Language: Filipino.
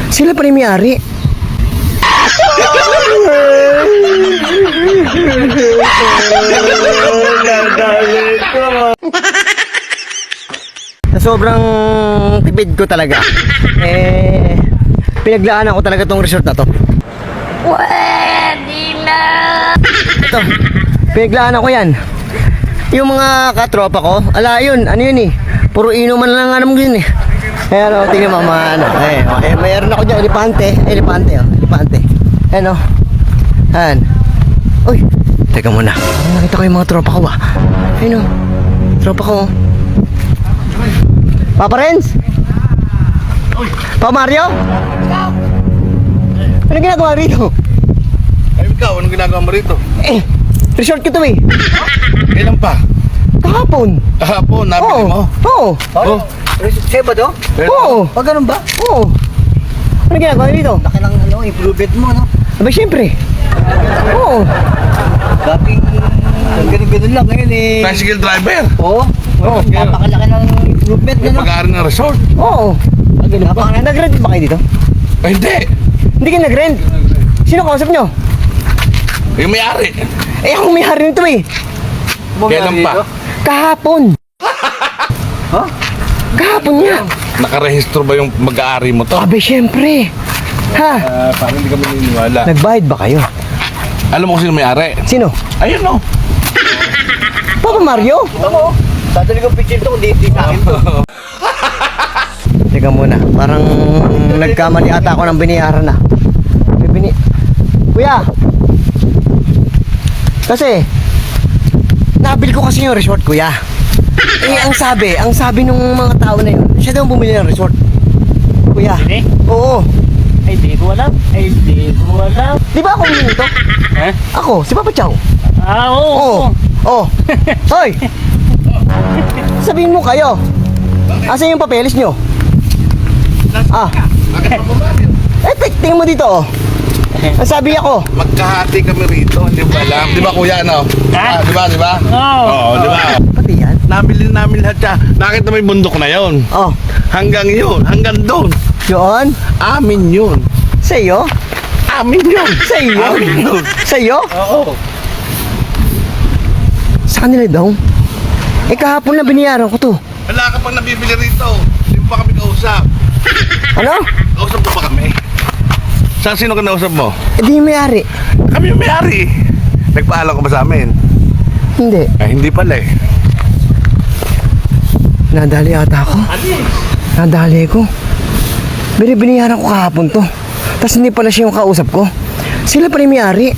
Sila pa rin may-ari. Sa sobrang tipid ko talaga, pinaglaanan ko talaga tong resort na to. Pwede na! Ito, pinaglaanan ko yan. Yung mga katropa ko, ala yun, ano yun eh, puro inuman lang nga naman yun eh. Ayan o, tingnan mo mga ano, mayroon ako dyan, elepante, elepante. Ayan o, ayan. Uy, teka muna, nakita ko yung mga tropa ko ba? Ayun o, tropa ko. Papa Renz? Papa Mario? Ano ginagawa rito? Ay, ikaw, anong ginagawa mo rito? Resort ko to eh. Kailan pa? Kahapon. Kahapon, nabili mo? Oo. Oh. Sa'yo ba to? Oo. O ganun ba? Oo. Ano ginagawa dito? Laki ng improvement mo, no? Aba, syempre. Oo. Dating ganun-ganun lang ngayon eh. Tricycle driver. Oo. Oo. Napakalaki ng improvement May na, no? pag-aari ng resort. Oo. Ganun ba? Nag-rent ba kayo dito? Ay, hindi. Hindi kayo nag-rent. Sino kausap nyo? Yung may-ari. Ako may-hari nito eh. Kailan pa? Kahapon. Ha? Kahapon nga. Nakarehistro ba yung mag-aari mo to? Abe, syempre. Ha? Parang hindi ka maniniwala. Nagbayad ba kayo? Alam mo kung sino may-ari? Sino? Ayun o. Papa Mario? Oo. Dadali kong picture to, hindi sa akin to. Teka muna, parang nagkamali ata ako ng biniyaran na. Kuya! Kasi, nabil ko kasi yung resort, kuya. Ang sabi nung mga tao na yun, siya daw bumili ng resort. Kuya. Eh? Oo. Ay, di ko alam. Di ba ako bumili nito? Eh? Ako, si Papa Chow. Oo. Oo. Hoy! Sabihin mo kayo. Asan yung papeles nyo? Bakit pa bumabili? Tingnan mo dito, oh. Ang sabi ako. Magkahati kami rito, hindi mo alam. Di ba kuya, no? Ha? Di ba? Oo, di ba? Pati yan. Nabili namin lahat siya. Nakita mo yung bundok na yon. Oh. Hanggang yun, hanggang doon. Yun. Amin yun. Sa'yo? Amin yun. Sa'yo? Amin yun. Sa'yo? Oo. Sa kanila daw. Kahapon na biniyaran ko to. Wala ka pang nabibili rito. Hindi mo pa kami kausap. Ano? Kausap mo pa kami? Sino ka nausap mo? Di yung may-ari. Kami yung may-ari. Nagpaalam ka ba sa amin? Hindi. Ay, hindi pala eh. Nadali ata ako. Nadali ko. Biniyaran ko kahapon to. Tapos hindi pala siya yung kausap ko. Sila pa rin may-ari.